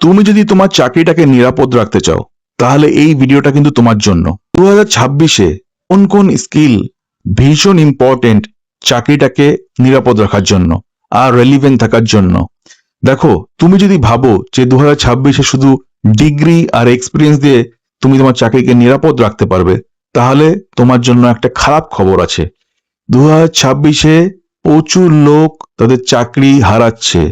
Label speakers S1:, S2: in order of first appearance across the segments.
S1: তুমি যদি তোমার চাকরিটাকে নিরাপদ রাখতে চাও তাহলে এই ভিডিওটা কিন্তু তোমার জন্য। 2026-এ কোন কোন স্কিল ভীষণ ইম্পর্টেন্ট চাকরিটাকে নিরাপদ রাখার জন্য আর রেলিভেন্ট থাকার জন্য। দেখো, তুমি যদি ভাবো যে 2026-এ শুধু ডিগ্রি আর এক্সপিরিয়েন্স দিয়ে তুমি তোমার চাকরিকে নিরাপদ রাখতে পারবে, তাহলে তোমার জন্য একটা খারাপ খবর আছে। 2026-এ প্রচুর লোক তাদের চাকরি হারাচ্ছে,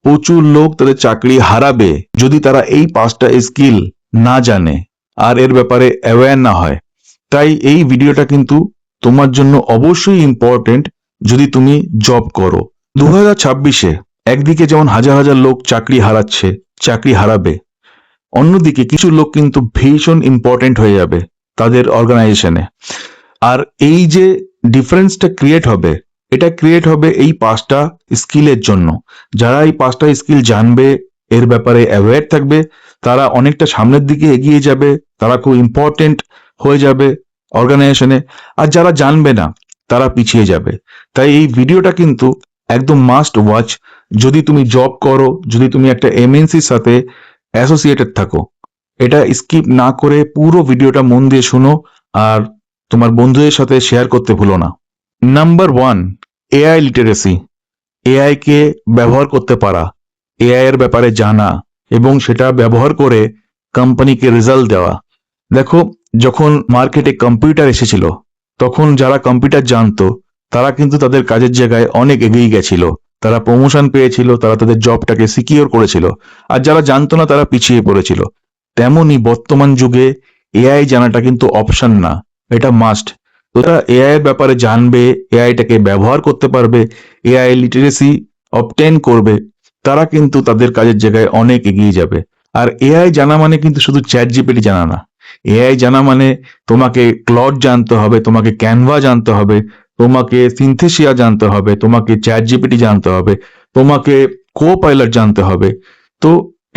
S1: প্রচুর লোক তাদের চাকরি হারাবে যদি তারা এই 5টা স্কিল না জানে আর এর ব্যাপারে অ্যাওয়্যার না হয়। তাই এই ভিডিওটা কিন্তু তোমার জন্য অবশ্যই ইম্পর্টেন্ট যদি তুমি জব করো। 2026-এ একদিকে যেমন হাজার হাজার লোক চাকরি হারাচ্ছে, চাকরি হারাবে, অন্যদিকে কিছু লোক কিন্তু ভীষণ ইম্পর্টেন্ট হয়ে যাবে তাদের অর্গানাইজেশনে। আর এই যে ডিফারেন্সটা ক্রিয়েট হবে, এটা ক্রিয়েট হবে এই 5টা স্কিলের জন্য। যারা এই 5টা স্কিল জানবে, এর ব্যাপারে অ্যাওয়্যার থাকবে, তারা অনেকটা সামনের দিকে এগিয়ে যাবে, তারা খুব ইম্পর্টেন্ট হয়ে যাবে অর্গানাইজেশনে। আর যারা জানবে না তারা পিছিয়ে যাবে। তাই এই ভিডিওটা কিন্তু একদম মাস্ট ওয়াচ যদি তুমি জব করো, যদি তুমি একটা এমএনসির সাথে অ্যাসোসিয়েটেড থাকো। এটা স্কিপ না করে পুরো ভিডিওটা মন দিয়ে শুনো আর তোমার বন্ধুদের সাথে শেয়ার করতে ভুলো না। Number 1, AI literacy. এআই কে ব্যবহার করতে পারা, এআই এর ব্যাপারে জানা এবং সেটা ব্যবহার করে কোম্পানিকে রেজাল্ট দেওয়া। দেখো, যখন মার্কেটে কম্পিউটার এসেছিল তখন যারা কম্পিউটার জানতো তারা কিন্তু তাদের কাজের জায়গায় অনেক এগিয়ে গেছিল, তারা প্রমোশন পেয়েছিল, তারা তাদের জবটাকে সিকিউর করেছিল। আর যারা জানতো না তারা পিছিয়ে পড়েছিল। তেমনি বর্তমান যুগে এআই জানাটা কিন্তু অপশন না, এটা মাস্ট। তো তারা এআই এর ব্যাপারে জানবে, এআইটাকে ব্যবহার করতে পারবে, এআই লিটারেসি অবটেন করবে, তারা কিন্তু তাদের কাজের জায়গায় অনেক এগিয়ে যাবে। আর এআই জানা মানে কিন্তু শুধু চ্যাট জিপিটি জানা না। এআই জানা মানে তোমাকে ক্লড জানতে হবে, তোমাকে ক্যানভা জানতে হবে, তোমাকে সিনথেসিয়া জানতে হবে, তোমাকে চ্যাট জিপিটি জানতে হবে, তোমাকে কো-পাইলট জানতে হবে। তো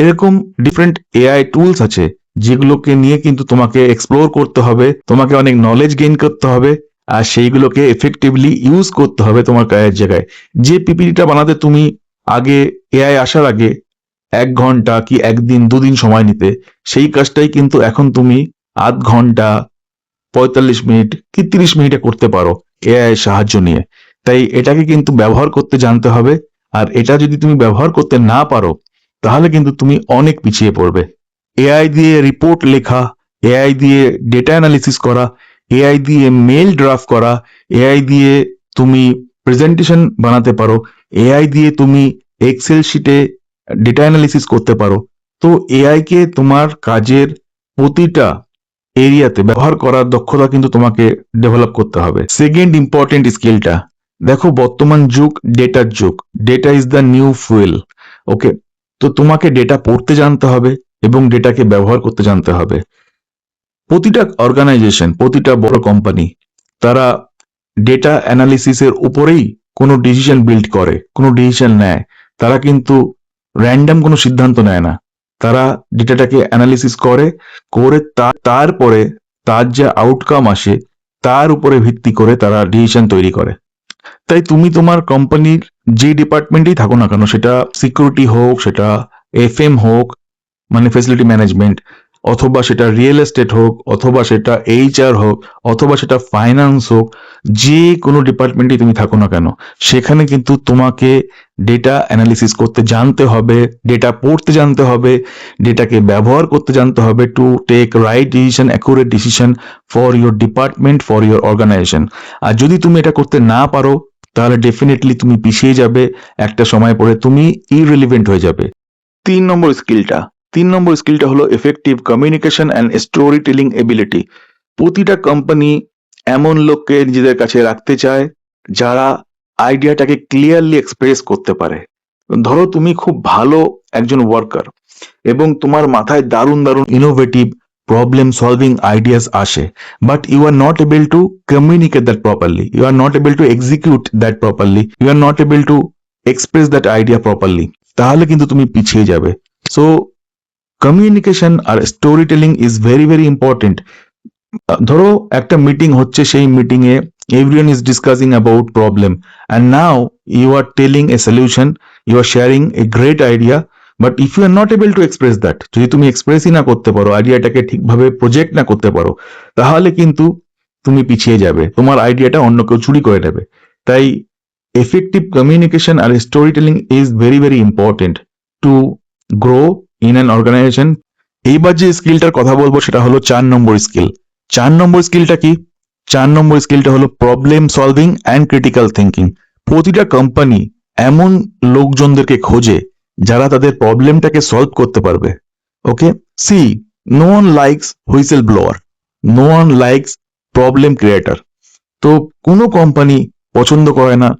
S1: এরকম ডিফারেন্ট এআই টুলস আছে যেগুলোকে নিয়ে কিন্তু তোমাকে এক্সপ্লোর করতে হবে, তোমাকে অনেক নলেজ গেইন করতে হবে আর সেইগুলোকে এফেক্টিভলি ইউজ করতে হবে তোমার কাজের জায়গায়। যে পিপিটিটা বানাতে তুমি আগে এআই আসার আগে 1 ঘন্টা কি 1 দিন 2 দিন সময় নিতে, সেই কাজটাই কিন্তু এখন তুমি আধ ঘন্টা 45 মিনিট কি 30 মিনিটে করতে পারো এআই এর সাহায্য নিয়ে। তাই এটাকে কিন্তু ব্যবহার করতে জানতে হবে। আর এটা যদি তুমি ব্যবহার করতে না পারো তাহলে কিন্তু তুমি অনেক পিছিয়ে পড়বে। এআই দিয়ে রিপোর্ট লেখা, এআই দিয়ে ডেটা অ্যানালিসিস করা, এআই দিয়ে মেল ড্রাফট করা, এআই দিয়ে তুমি প্রেজেন্টেশন বানাতে পারো, এআই দিয়ে তুমি এক্সেল শিটে ডেটা অ্যানালিসিস করতে পারো। তো এআই কে তোমার কাজের প্রতিটা এরিয়াতে ব্যবহার করার দক্ষতা কিন্তু তোমাকে ডেভেলপ করতে হবে। সেকেন্ড ইম্পর্টেন্ট স্কিলটা, দেখো বর্তমান যুগ ডেটার যুগ, data is the new fuel. Okay, তো তোমাকে ডেটা পড়তে জানতে হবে এবং ডেটাকে ব্যবহার করতে জানতে হবে। প্রতিটা অর্গানাইজেশন, প্রতিটা বড় কোম্পানি, তারা ডেটা অ্যানালিসিসের উপরেই কোনো ডিসিশন বিল্ড করে, কোনো ডিসিশন নেয়। তারা কিন্তু র্যান্ডম কোনো সিদ্ধান্ত নেয় না, তারা ডেটাটাকে অ্যানালিসিস করে, করে তারপরে তার যে আউটকাম আসে তার উপরে ভিত্তি করে তারা ডিসিশন তৈরি করে। তাই তুমি তোমার কোম্পানির যে ডিপার্টমেন্টেই থাকো না কেন, সেটা সিকিউরিটি হোক, সেটা এফএম হোক মানে ফ্যাসিলিটি ম্যানেজমেন্ট, অথবা সেটা রিয়েল এস্টেট হোক, অথবা সেটা এইচআর হোক, অথবা সেটা ফাইন্যান্স হোক, যে কোনো ডিপার্টমেন্টে তুমি থাকো না কেন, সেখানে কিন্তু তোমাকে ডেটা অ্যানালিসিস করতে জানতে হবে, ডেটা পড়তে জানতে হবে, ডেটাকে ব্যবহার করতে জানতে হবে to take right decision, accurate decision for your department, for your organisation. আর যদি তুমি এটা করতে না পারো তাহলে ডেফিনেটলি তুমি পিছিয়ে যাবে, একটা সময় পরে তুমি ইররিলেভেন্ট হয়ে যাবে। 3 নম্বর স্কিলটা হলো effective communication and story telling ability. প্রতিটা কোম্পানি এমন লোককে নিজেদের কাছে রাখতে চায় যারা আইডিয়াটাকে ক্লিয়ারলি এক্সপ্রেস করতে পারে। ধরো তুমি খুব ভালো একজন ওয়ার্কার এবং তোমার মাথায় দারুণ দারুণ ইনোভেটিভ প্রবলেম সলভিং আইডিয়াস আসে, but you are not able to communicate that properly, you are not able to execute that properly, you are not able to express that idea properly, তাহলে কিন্তু তুমি পিছিয়ে যাবে। সো কমিউনিকেশন আর story telling is very very important. ধরো একটা meeting হচ্ছে, সেই মিটিং এ everyone is discussing about problem and now you are telling a solution, you are sharing a great idea, but if you are not able to express that, যদি তুমি এক্সপ্রেসই না করতে পারো, আইডিয়াটাকে ঠিকভাবে প্রজেক্ট না করতে পারো, তাহলে কিন্তু তুমি পিছিয়ে যাবে, তোমার আইডিয়াটা অন্য কেউ চুরি করে নেবে। তাই এফেক্টিভ কমিউনিকেশন আর story telling is very very important to grow in an organization. এইবার যে স্কিলটার কথা বলবো সেটা হলো 4 নম্বর স্কিল। 4 নম্বর স্কিলটা কি? 4 নম্বর স্কিলটা হলো problem solving and critical thinking. প্রতিটা কোম্পানি এমন লোকজনদেরকে খোঁজে যারা তাদের প্রবলেমটাকে সলভ করতে পারবে। Okay, see, no one likes whistle blower, no one likes problem creator. তো কোনো কোম্পানি পছন্দ করে না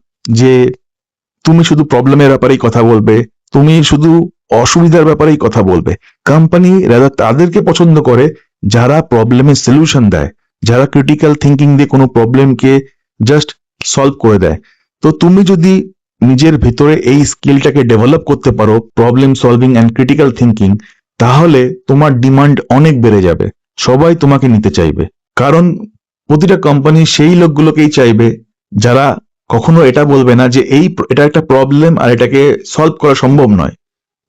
S1: যে তুমি শুধু প্রবলেমের ব্যাপারেই কথা বলবে, তুমি শুধু অসুবিধার ব্যাপারেই কথা বলবে। কোম্পানি রাদার তাদেরকে পছন্দ করে যারা প্রবলেমের সলিউশন দেয়, যারা ক্রিটিক্যাল থিঙ্কিং দিয়ে কোনো প্রবলেমকে জাস্ট সলভ করে দেয়। তো তুমি যদি নিজের ভিতরে এই স্কিলটাকে ডেভেলপ করতে পারো, problem solving and critical thinking, তাহলে তোমার ডিমান্ড অনেক বেড়ে যাবে, সবাই তোমাকে নিতে চাইবে। কারণ প্রতিটা কোম্পানি সেই লোকগুলোকেই চাইবে যারা কখনো এটা বলবে না যে এটা একটা প্রবলেম আর এটাকে সলভ করা সম্ভব নয়,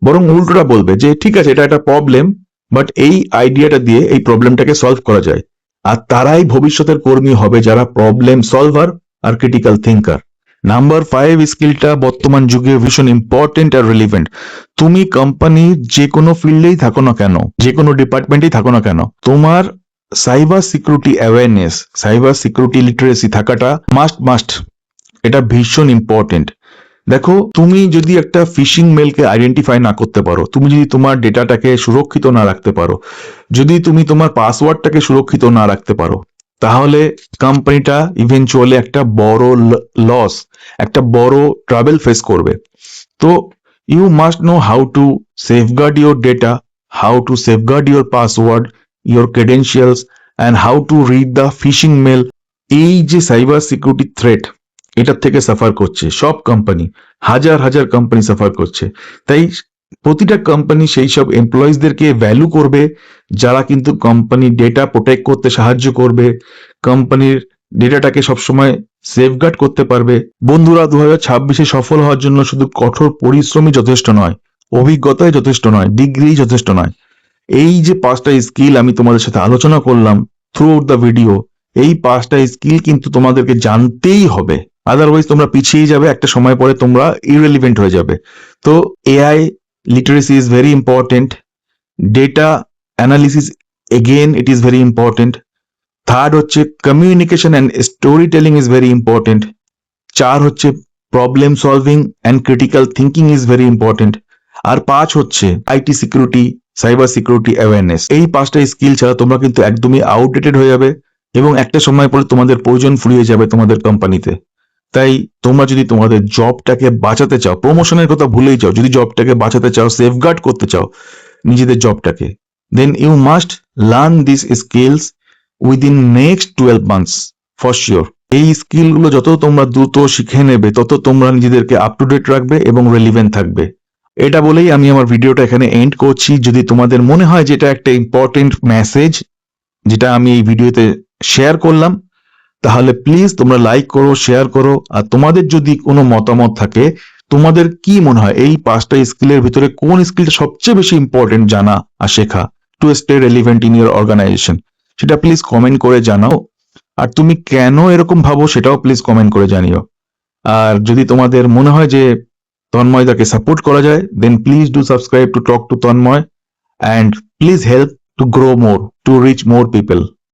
S1: বরং উল্টোটা বলবে যে ঠিক আছে এটা একটা প্রবলেম, বাট এই আইডিয়াটা দিয়ে এই প্রবলেমটাকে সলভ করা যায়। আর তারাই ভবিষ্যতের কর্মী হবে যারা প্রবলেম সলভার আর ক্রিটিক্যাল থিঙ্কার। নাম্বার 5 স্কিলটা বর্তমান যুগে ভীষণ ইম্পর্টেন্ট আর রিলিভেন্ট। তুমি কোম্পানির যে কোনো ফিল্ডেই থাকো না কেন, যে কোনো ডিপার্টমেন্টেই থাকো না কেন, তোমার cyber security awareness, cyber security literacy থাকাটা মাস্ট। এটা ভীষণ ইম্পর্টেন্ট। দেখো, তুমি যদি একটা ফিশিং মেলকে আইডেন্টিফাই না করতে পারো, তুমি যদি তোমার ডেটাটাকে সুরক্ষিত না রাখতে পারো, যদি তুমি তোমার পাসওয়ার্ডটাকে সুরক্ষিত না রাখতে পারো, তাহলে কোম্পানিটা ইভেনচুয়ালি একটা বড় লস, একটা বড় ট্রাবল ফেস করবে। তো you must know how to safeguard your data, how to safeguard your password, your credentials, and how to read the phishing mail. এই যে সাইবার সিকিউরিটি থ্রেট, এটার থেকে সাফার করছে সব কোম্পানি, হাজার হাজার কোম্পানি সাফার করছে। তাই প্রতিটা কোম্পানি সেই সব এমপ্লয়িজদেরকে ভ্যালু করবে যারা কিন্তু কোম্পানির ডেটা প্রোটেক্ট করতে সাহায্য করবে, কোম্পানির ডেটাটাকে সবসময় সেফগার্ড করতে পারবে। বন্ধুরা, 2026-এ সফল হওয়ার জন্য শুধু কঠোর পরিশ্রমই যথেষ্ট নয়, অভিজ্ঞতাই যথেষ্ট নয়, ডিগ্রি যথেষ্ট নয়। এই যে 5টা স্কিল আমি তোমাদের সাথে আলোচনা করলাম থ্রু আউট দ্য ভিডিও, এই 5টা স্কিল কিন্তু তোমাদেরকে জানতেই হবে, আদারওয়াইজ তোমরা পিছিয়ে যাবে, একটা সময় পরে তোমরা ইররিলেভেন্ট হয়ে যাবে। তো AI literacy is very important, data analysis again it is very important. Third হচ্ছে communication and story telling is very important. 4 হচ্ছে problem solving and critical thinking is very important. আর 5 হচ্ছে IT security, cyber security awareness. এই 5টা skill ছাড়া তোমরা কিন্তু একদমই আউটডেটেড হয়ে যাবে এবং একটা সময় পরে তোমাদের প্রয়োজন ফুরিয়ে যাবে তোমাদের কোম্পানিতে। তাই তোমরা যদি তোমাদের জবটাকে বাঁচাতে চাও, প্রমোশনের কথা ভুলেই যাও, যদি জবটাকে বাঁচাতে চাও, সেফগার্ড করতে চাও নিজেদের জবটাকে, then you must learn this skills within next 12 months for sure. এই স্কিলগুলো যত তোমরা দ্রুত শিখে নেবে, তত তোমরা নিজেদেরকে আপ টু ডেট রাখবে এবং রেলিভেন্ট থাকবে। এটা বলেই আমি আমার ভিডিওটা এখানে এন্ড করছি। যদি তোমাদের মনে হয় যে এটা একটা ইম্পর্টেন্ট মেসেজ যেটা আমি এই ভিডিওতে শেয়ার করলাম, তাহলে প্লিজ তোমরা লাইক করো, শেয়ার করো। আর তোমাদের যদি কোনো মতামত থাকে, তোমাদের কি মনে হয় এই 5টা স্কিলের ভিতরে কোন স্কিলটা সবচেয়ে বেশি ইম্পর্টেন্ট জানা আর শেখা to stay relevant in your organization, সেটা প্লিজ কমেন্ট করে জানাও। আর তুমি কেন এরকম ভাবো সেটাও প্লিজ কমেন্ট করে জানিও। আর যদি তোমাদের মনে হয় যে তন্ময়দাকে সাপোর্ট করা যায়, then please do subscribe to talk to Tanmoy, and please help to grow more, to reach more people.